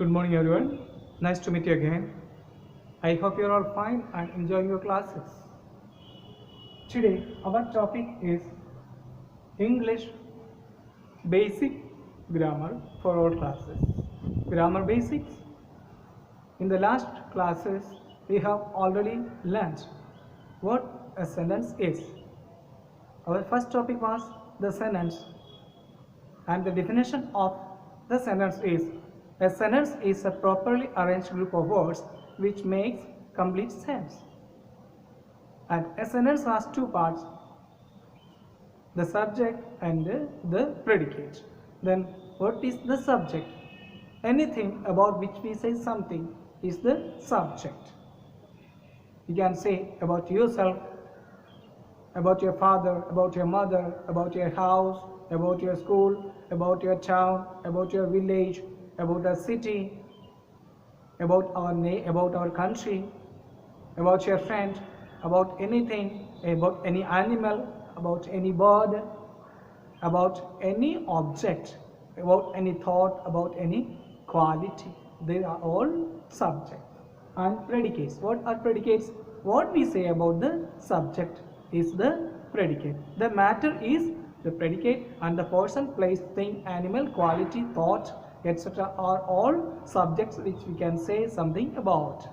Good morning everyone. Nice to meet you again. I hope you're all fine and enjoying your classes. Today our topic is English basic grammar for all classes. Grammar basics. In the last classes we have already learned what a sentence is. Our first topic was the sentence, and the definition of the sentence is: a sentence is a properly arranged group of words which makes complete sense. And a sentence has two parts, the subject and the predicate. Then what is the subject? Anything about which we say something is the subject. You can say about yourself, about your father, about your mother, about your house, about your school, about your town, about your village, about a city, about our country, about your friend, about anything, about any animal, about any bird, about any object, about any thought, about any quality. They are all subject. And predicates. What are predicates? What we say about the subject is the predicate. The matter is the predicate, and the person, place, thing, animal, quality, thought, etc. are all subjects which we can say something about.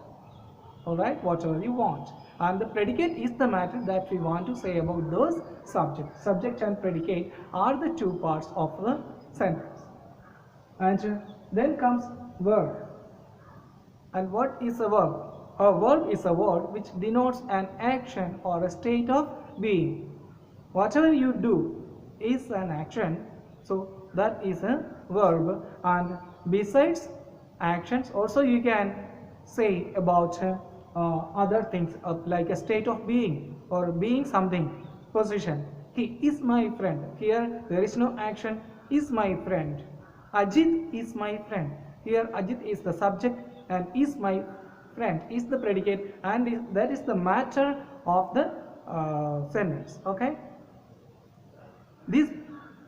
Alright, whatever you want. And the predicate is the matter that we want to say about those subjects. Subject and predicate are the two parts of the sentence. And then comes verb. And what is a verb? A verb is a word which denotes an action or a state of being. Whatever you do is an action, so that is a verb. And besides actions, also you can say about other things like a state of being or being something, position. He is my friend. Here there is no action. Is my friend. Ajit is my friend. Here Ajit is the subject and is my friend is the predicate, and that is the matter of the sentence. Okay. This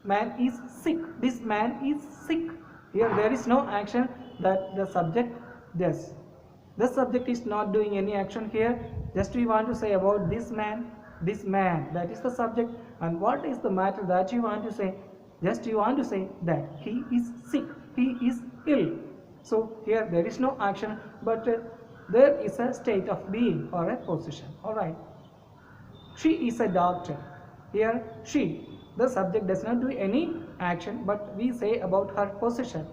man is sick. This man is sick. Here there is no action that the subject does. The subject is not doing any action here. Just we want to say about this man, that is the subject. And what is the matter that you want to say? Just you want to say that he is sick, he is ill. So here there is no action, but there is a state of being or a position. Alright. She is a doctor. Here she, the subject, does not do any action, but we say about her position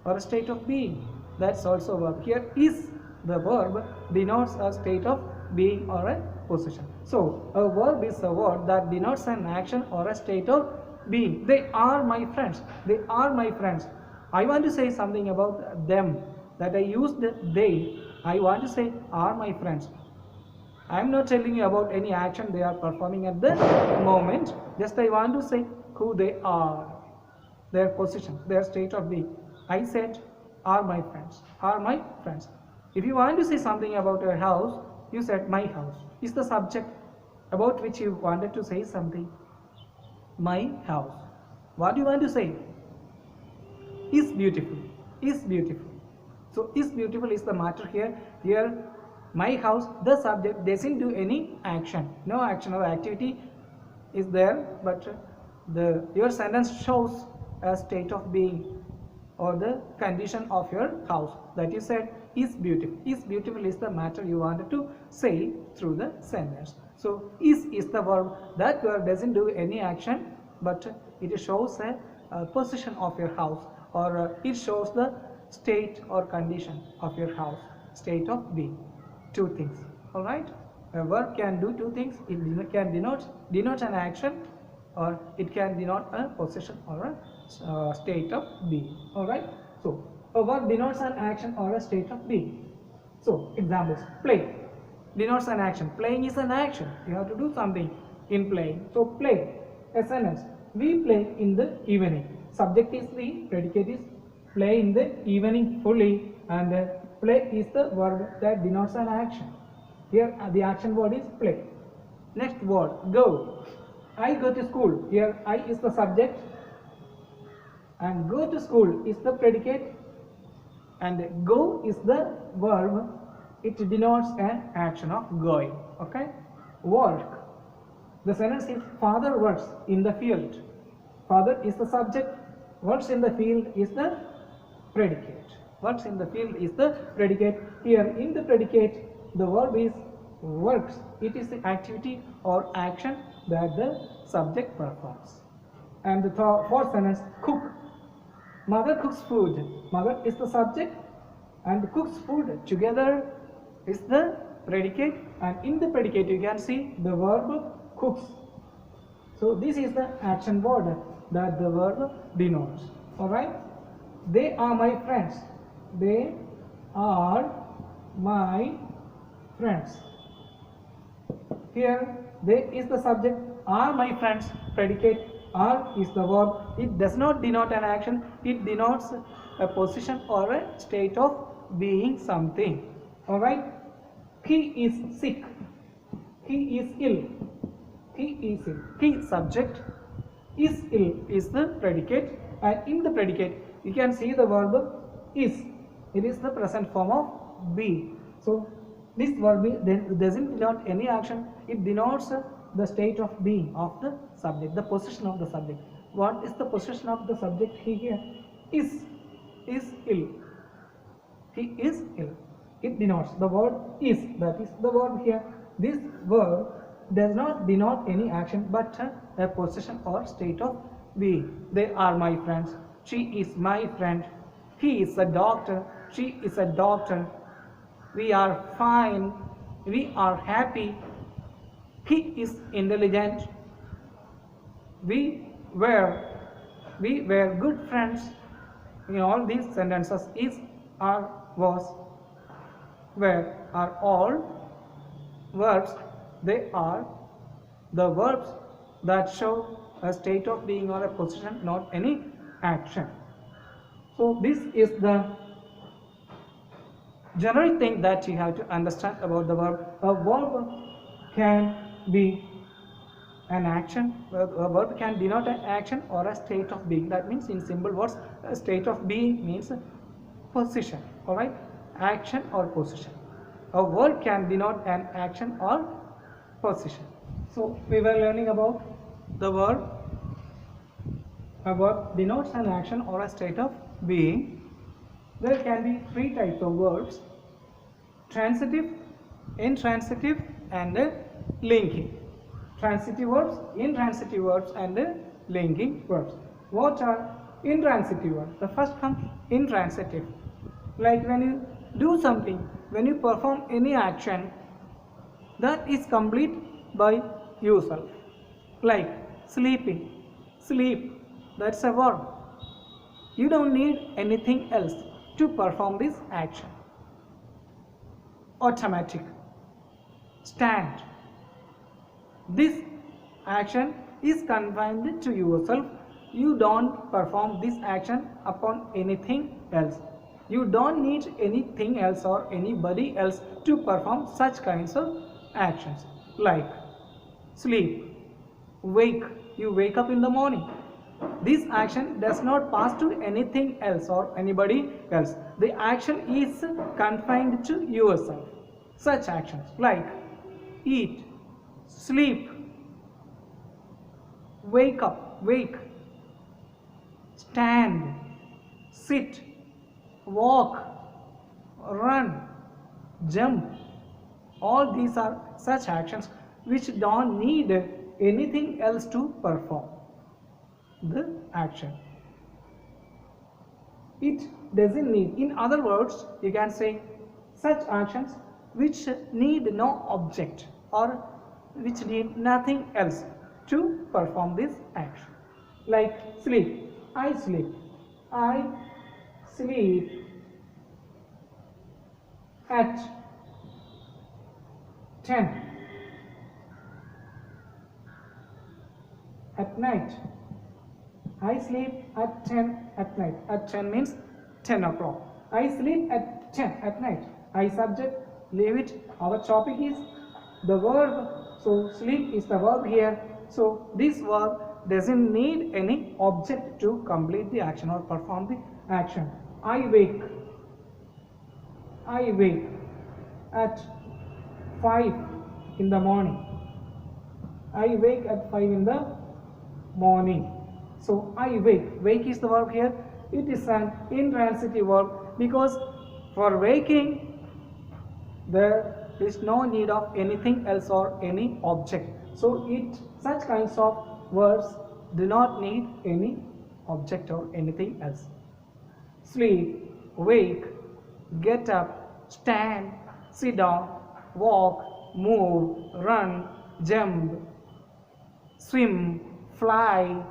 or a state of being. That's also a verb. Here is the verb denotes a state of being or a position. So a verb is a word that denotes an action or a state of being. They are my friends. They are my friends. I want to say something about them, that I use the they. I want to say are my friends. I am not telling you about any action they are performing at the moment. Just I want to say who they are, their position, their state of being. I said are my friends, are my friends. If you want to say something about your house, you said my house is the subject about which you wanted to say something. My house. What do you want to say? Is beautiful. Is beautiful. So is beautiful is the matter here. Here my house, the subject doesn't do any action. No action or activity is there, but your sentence shows a state of being or the condition of your house that you said is beautiful. Is beautiful is the matter you wanted to say through the sentence. So is the verb. That verb doesn't do any action, but it shows a position of your house, or it shows the state or condition of your house, state of being. Two things. Alright. A verb can do two things. It can denote an action, or it can denote a position or a state of being. Alright. So a verb denotes an action or a state of being. So examples: play denotes an action. Playing is an action. You have to do something in playing. So play, a sentence. We play in the evening. Subject is we, predicate is play in the evening fully, and play is the verb that denotes an action. Here the action word is play. Next word, go. I go to school. Here I is the subject and go to school is the predicate. and go is the verb. It denotes an action of going. Okay, work. The sentence is father works in the field. Father is the subject. Works in the field is the predicate. Works in the field is the predicate. Here in the predicate, the verb is works. It is the activity or action that the subject performs. And the fourth sentence, cook. Mother cooks food. Mother is the subject and cooks food together is the predicate, and in the predicate you can see the verb cooks. So this is the action word that the verb denotes. Alright. They are my friends. They are my friends. Here they is the subject, are my friends, predicate, are is the verb. It does not denote an action, it denotes a position or a state of being something. Alright. He is sick. He is ill. He is ill. He subject, is ill is the predicate, and in the predicate you can see the verb is. It is the present form of be. So this verb doesn't denote any action, it denotes the state of being of the subject, the position of the subject. What is the position of the subject here? Is ill. He is ill. It denotes the word is, that is the verb here. This verb does not denote any action but a position or state of being. They are my friends. She is my friend. He is a doctor. She is a doctor. We are fine. We are happy. He is intelligent. We were good friends. In all these sentences, is, are, was, where are all verbs. They are the verbs that show a state of being or a position, not any action. So this is the general thing that you have to understand about the verb. A verb can be an action, a verb can denote an action or a state of being. That means in simple words, a state of being means position. Alright, action or position. A verb can denote an action or position. So we were learning about the verb. A verb denotes an action or a state of being. There can be three types of verbs: transitive, intransitive, and linking. Transitive verbs, intransitive verbs, and linking verbs. What are intransitive verbs? The first comes intransitive. Like when you do something, when you perform any action, that is complete by yourself. Like sleeping, sleep, that's a verb. You don't need anything else to perform this action. Automatic, stand. This action is confined to yourself. You don't perform this action upon anything else. You don't need anything else or anybody else to perform such kinds of actions. Like sleep, wake, you wake up in the morning. This action does not pass to anything else or anybody else. The action is confined to yourself. Such actions like eat, sleep, wake up, wake, stand, sit, walk, run, jump. All these are such actions which don't need anything else to perform the action. It doesn't need, in other words, you can say such actions which need no object or which need nothing else to perform this action. Like sleep, I sleep, I sleep at 10 at night. I sleep at 10 at night. At 10 means 10 o'clock. I sleep at 10 at night. I subject, leave it. Our topic is the verb. So sleep is the verb here. So this verb doesn't need any object to complete the action or perform the action. I wake. I wake at 5 in the morning. I wake at 5 in the morning. So I wake. Wake is the verb here. It is an intransitive verb because for waking there is no need of anything else or any object. So such kinds of words do not need any object or anything else. Sleep, wake, get up, stand, sit down, walk, move, run, jump, swim, fly,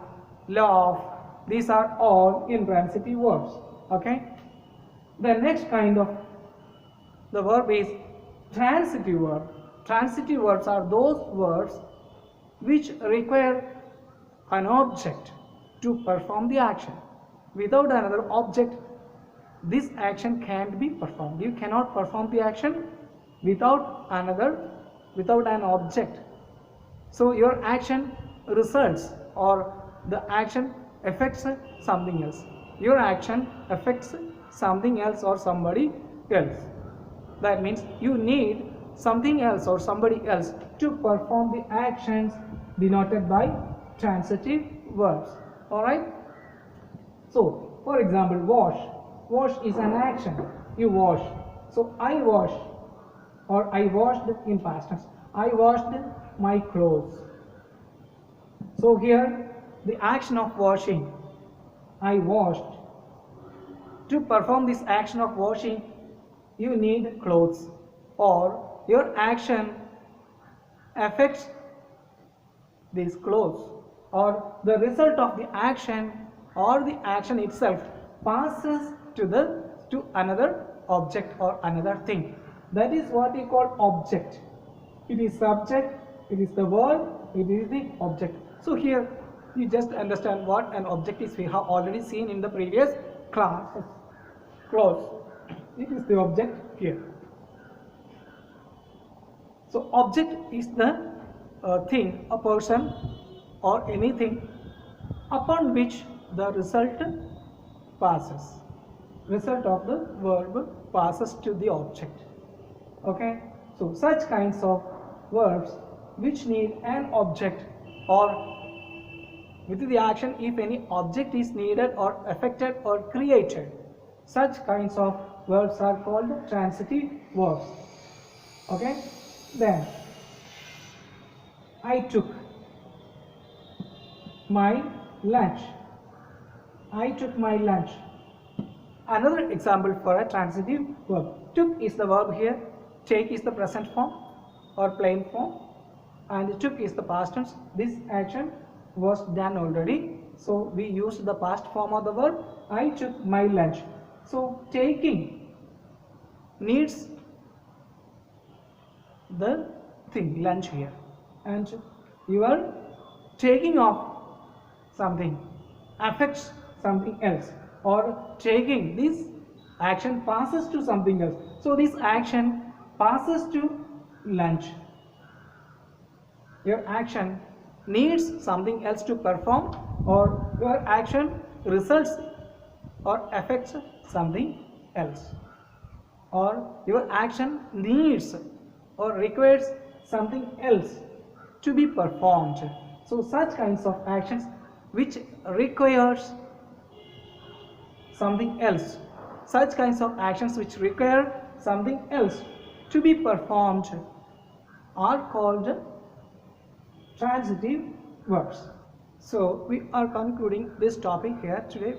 laugh. These are all intransitive verbs. Okay. The next kind of the verb is transitive verb. Transitive verbs are those verbs which require an object to perform the action. Without another object, this action can't be performed. You cannot perform the action without an object. So your action results or the action affects something else. Your action affects something else or somebody else. That means you need something else or somebody else to perform the actions denoted by transitive verbs. Alright? So, for example, wash. Wash is an action. You wash. So, I wash or I washed in past tense. I washed my clothes. So, here the action of washing. I washed. To perform this action of washing, you need clothes or your action affects these clothes or the result of the action or the action itself passes to another object or another thing. That is what we call object. It is subject, it is the verb, it is the object. So here you just understand what an object is. We have already seen in the previous class. Clothes. It is the object here. So object is the thing, a person or anything upon which the result passes. Result of the verb passes to the object. Okay. So such kinds of verbs which need an object or with the action if any object is needed or affected or created. Such kinds of verbs are called transitive verbs. Okay. Then I took my lunch. I took my lunch. Another example for a transitive verb. Took is the verb here. Take is the present form or plain form. And took is the past tense. This action was done already. So we used the past form of the verb. I took my lunch. So taking needs the thing lunch here, and you are taking off something affects something else, or taking this action passes to something else. So this action passes to lunch. Your action needs something else to perform, or your action results or affects something else, or your action needs or requires something else to be performed. So such kinds of actions which requires something else, such kinds of actions which require something else to be performed are called transitive verbs. So we are concluding this topic here today.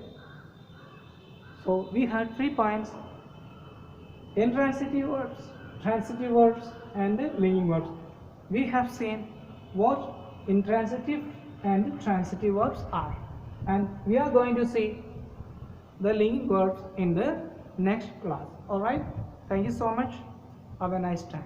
So we had 3 points: intransitive verbs, transitive verbs, and linking verbs. We have seen what intransitive and transitive verbs are, and we are going to see the linking verbs in the next class. Alright, thank you so much. Have a nice time.